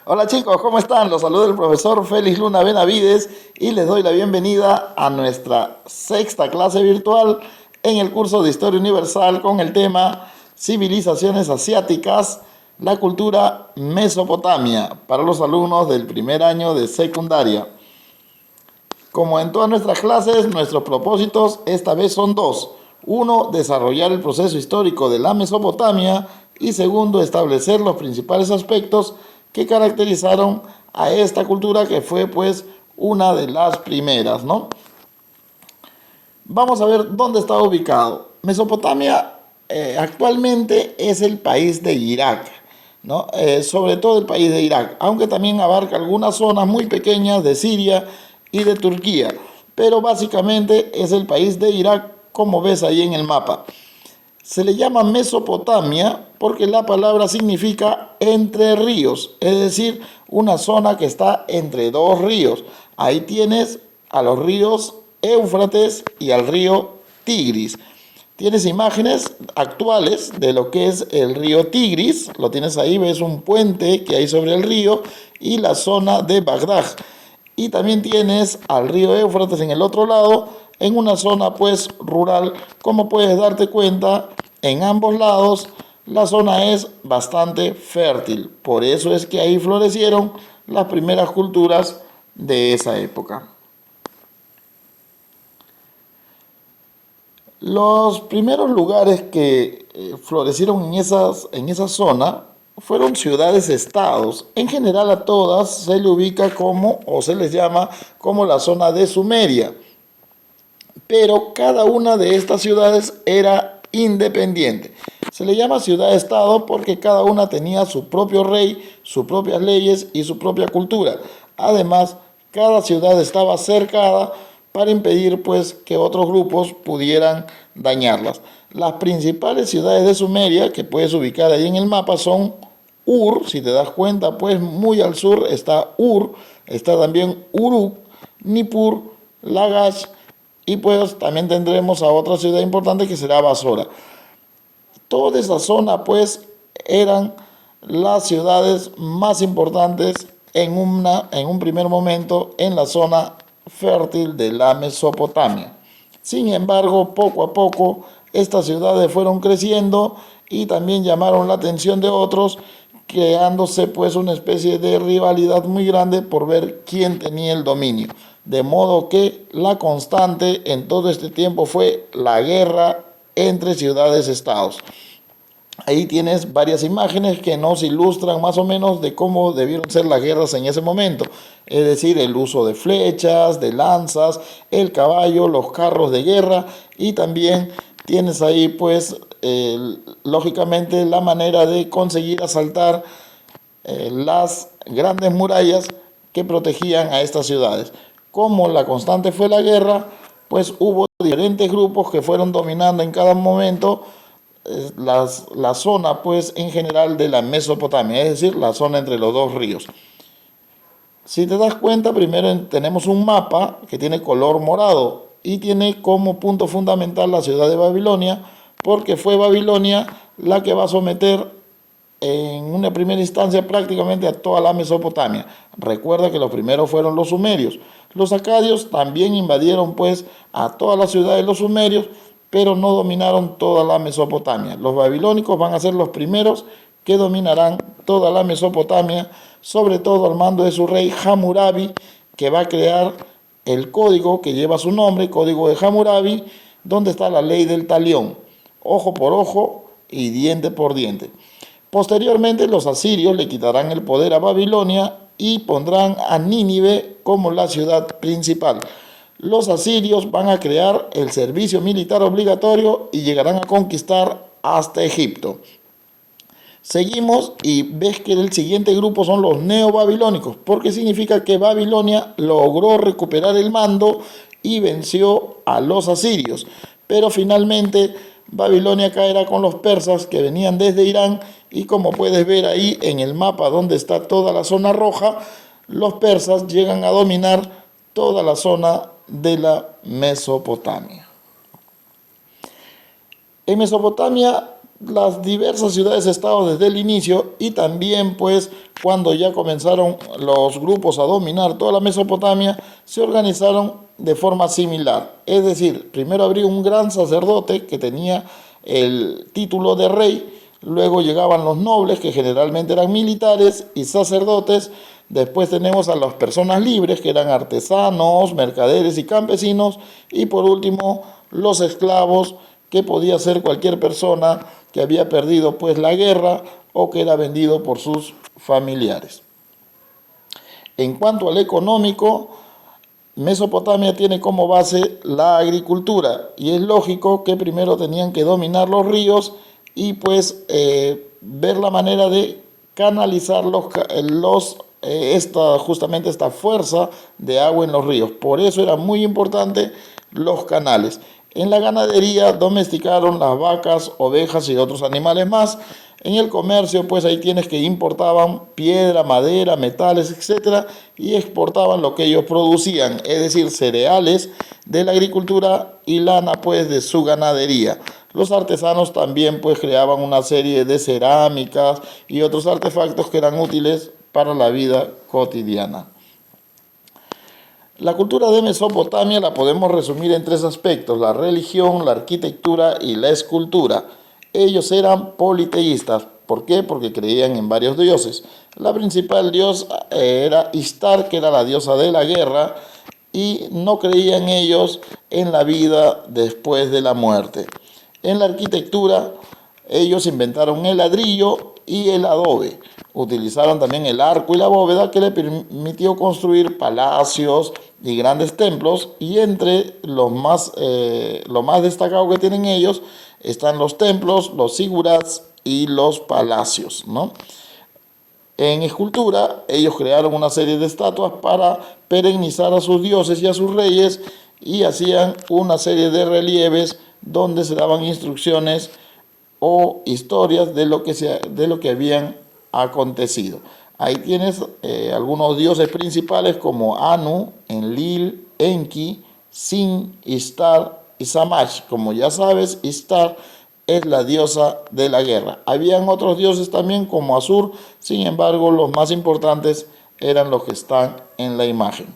Hola chicos, ¿cómo están? Los saluda el profesor Félix Luna Benavides y les doy la bienvenida a nuestra sexta clase virtual en el curso de Historia Universal con el tema Civilizaciones Asiáticas, la cultura Mesopotamia, para los alumnos del primer año de secundaria. Como en todas nuestras clases, nuestros propósitos esta vez son dos. Uno, desarrollar el proceso histórico de la Mesopotamia y segundo, establecer los principales aspectos que caracterizaron a esta cultura que fue pues una de las primeras, ¿no? Vamos a ver dónde está ubicado. Mesopotamia actualmente es el país de Irak, ¿no? Sobre todo el país de Irak, aunque también abarca algunas zonas muy pequeñas de Siria y de Turquía, pero básicamente es el país de Irak como ves ahí en el mapa. Se le llama Mesopotamia porque la palabra significa entre ríos, es decir, una zona que está entre dos ríos. Ahí tienes a los ríos Éufrates y al río Tigris. Tienes imágenes actuales de lo que es el río Tigris, lo tienes ahí, ves un puente que hay sobre el río y la zona de Bagdad. Y también tienes al río Éufrates en el otro lado, en una zona pues rural. Como puedes darte cuenta, en ambos lados la zona es bastante fértil. Por eso es que ahí florecieron las primeras culturas de esa época. Los primeros lugares que florecieron en esa zona fueron ciudades-estados. En general a todas se le ubica como, o se les llama como la zona de Sumeria. Pero cada una de estas ciudades era independiente. Se le llama ciudad-estado porque cada una tenía su propio rey, sus propias leyes y su propia cultura. Además, cada ciudad estaba cercada para impedir pues que otros grupos pudieran dañarlas. Las principales ciudades de Sumeria que puedes ubicar ahí en el mapa son Ur, si te das cuenta, pues muy al sur está Ur, está también Uruk, Nippur, Lagash y pues también tendremos a otra ciudad importante que será Basora. Toda esa zona pues eran las ciudades más importantes en un primer momento en la zona fértil de la Mesopotamia. Sin embargo, poco a poco estas ciudades fueron creciendo y también llamaron la atención de otros, creándose pues una especie de rivalidad muy grande por ver quién tenía el dominio. De modo que la constante en todo este tiempo fue la guerra entre ciudades-estados. Ahí tienes varias imágenes que nos ilustran más o menos de cómo debieron ser las guerras en ese momento. Es decir, el uso de flechas, de lanzas, el caballo, los carros de guerra y también tienes ahí pues lógicamente la manera de conseguir asaltar las grandes murallas que protegían a estas ciudades. Como la constante fue la guerra, pues hubo diferentes grupos que fueron dominando en cada momento la zona pues en general de la Mesopotamia, es decir, la zona entre los dos ríos. Si te das cuenta, primero tenemos un mapa que tiene color morado y tiene como punto fundamental la ciudad de Babilonia, porque fue Babilonia la que va a someter en una primera instancia prácticamente a toda la Mesopotamia. Recuerda que los primeros fueron los sumerios. Los acadios también invadieron pues a todas las ciudades de los sumerios, pero no dominaron toda la Mesopotamia. Los babilónicos van a ser los primeros que dominarán toda la Mesopotamia, sobre todo al mando de su rey Hammurabi, que va a crear el código que lleva su nombre, código de Hammurabi, donde está la ley del talión, ojo por ojo y diente por diente. Posteriormente los asirios le quitarán el poder a Babilonia y pondrán a Nínive como la ciudad principal. Los asirios van a crear el servicio militar obligatorio y llegarán a conquistar hasta Egipto. Seguimos y ves que el siguiente grupo son los neobabilónicos, porque significa que Babilonia logró recuperar el mando y venció a los asirios. Pero finalmente Babilonia caerá con los persas que venían desde Irán y como puedes ver ahí en el mapa donde está toda la zona roja, los persas llegan a dominar toda la zona de la Mesopotamia. En Mesopotamia las diversas ciudades-estados desde el inicio y también pues cuando ya comenzaron los grupos a dominar toda la Mesopotamia, se organizaron de forma similar. Es decir, primero habría un gran sacerdote que tenía el título de rey, luego llegaban los nobles que generalmente eran militares y sacerdotes, después tenemos a las personas libres que eran artesanos, mercaderes y campesinos y por último los esclavos que podía ser cualquier persona que había perdido pues la guerra o que era vendido por sus familiares. En cuanto al económico, Mesopotamia tiene como base la agricultura y es lógico que primero tenían que dominar los ríos y pues ver la manera de canalizar justamente esta fuerza de agua en los ríos. Por eso era muy importante los canales. En la ganadería domesticaron las vacas, ovejas y otros animales más. En el comercio, pues ahí tienes que importaban piedra, madera, metales, etcétera, y exportaban lo que ellos producían, es decir, cereales de la agricultura y lana, pues, de su ganadería. Los artesanos también, pues, creaban una serie de cerámicas y otros artefactos que eran útiles para la vida cotidiana. La cultura de Mesopotamia la podemos resumir en tres aspectos: la religión, la arquitectura y la escultura. Ellos eran politeístas. ¿Por qué? Porque creían en varios dioses. La principal dios era Ishtar, que era la diosa de la guerra, y no creían ellos en la vida después de la muerte. En la arquitectura, ellos inventaron el ladrillo y el adobe. Utilizaron también el arco y la bóveda que le permitió construir palacios y grandes templos, y entre lo más destacado que tienen ellos están los templos, los zigurats y los palacios, ¿no? En escultura, ellos crearon una serie de estatuas para perennizar a sus dioses y a sus reyes y hacían una serie de relieves donde se daban instrucciones o historias de lo que habían acontecido. Ahí tienes algunos dioses principales como Anu, Enlil, Enki, Sin, Ishtar y Shamash. Como ya sabes, Ishtar es la diosa de la guerra. Habían otros dioses también como Asur, sin embargo los más importantes eran los que están en la imagen.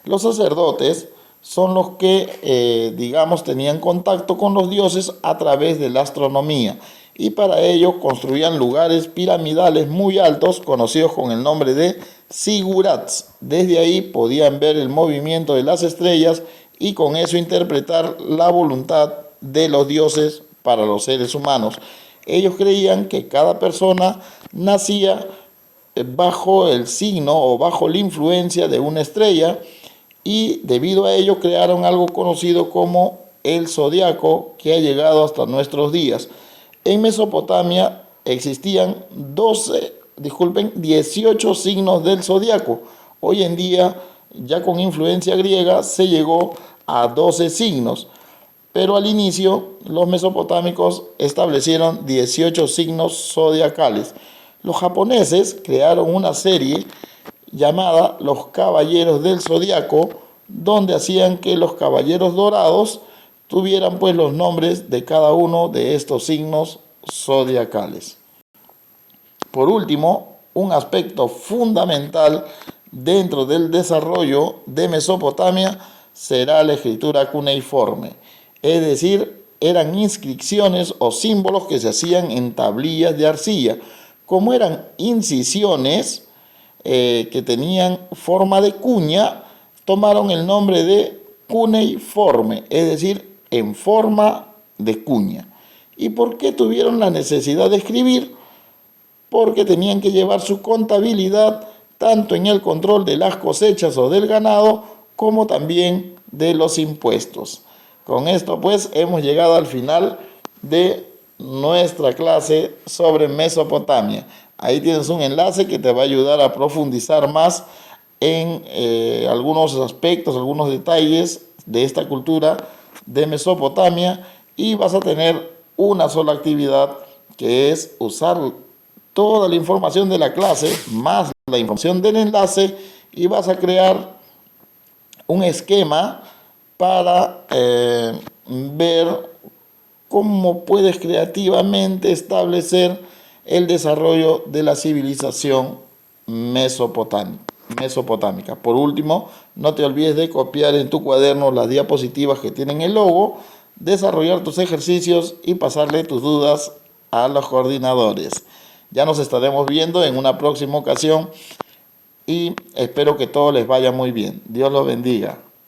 Los sacerdotes son los que, digamos, tenían contacto con los dioses a través de la astronomía y para ello construían lugares piramidales muy altos conocidos con el nombre de zigurats. Desde ahí podían ver el movimiento de las estrellas y con eso interpretar la voluntad de los dioses para los seres humanos. Ellos creían que cada persona nacía bajo el signo o bajo la influencia de una estrella y debido a ello crearon algo conocido como el zodiaco que ha llegado hasta nuestros días. En Mesopotamia existían 18 signos del zodiaco. Hoy en día, ya con influencia griega, se llegó a 12 signos. Pero al inicio, los mesopotámicos establecieron 18 signos zodiacales. Los japoneses crearon una serie llamada Los Caballeros del Zodiaco, donde hacían que los caballeros dorados tuvieran pues los nombres de cada uno de estos signos zodiacales. Por último, un aspecto fundamental dentro del desarrollo de Mesopotamia será la escritura cuneiforme, es decir, eran inscripciones o símbolos que se hacían en tablillas de arcilla. Como eran incisiones que tenían forma de cuña, tomaron el nombre de cuneiforme, es decir, en forma de cuña. ¿Y por qué tuvieron la necesidad de escribir? Porque tenían que llevar su contabilidad tanto en el control de las cosechas o del ganado como también de los impuestos. Con esto pues hemos llegado al final de nuestra clase sobre Mesopotamia. Ahí tienes un enlace que te va a ayudar a profundizar más en algunos aspectos, algunos detalles de esta cultura de Mesopotamia y vas a tener una sola actividad que es usar toda la información de la clase más la información del enlace y vas a crear un esquema para ver cómo puedes creativamente establecer el desarrollo de la civilización mesopotámica. Por último, no te olvides de copiar en tu cuaderno las diapositivas que tienen el logo, desarrollar tus ejercicios y pasarle tus dudas a los coordinadores. Ya nos estaremos viendo en una próxima ocasión y espero que todo les vaya muy bien. Dios los bendiga.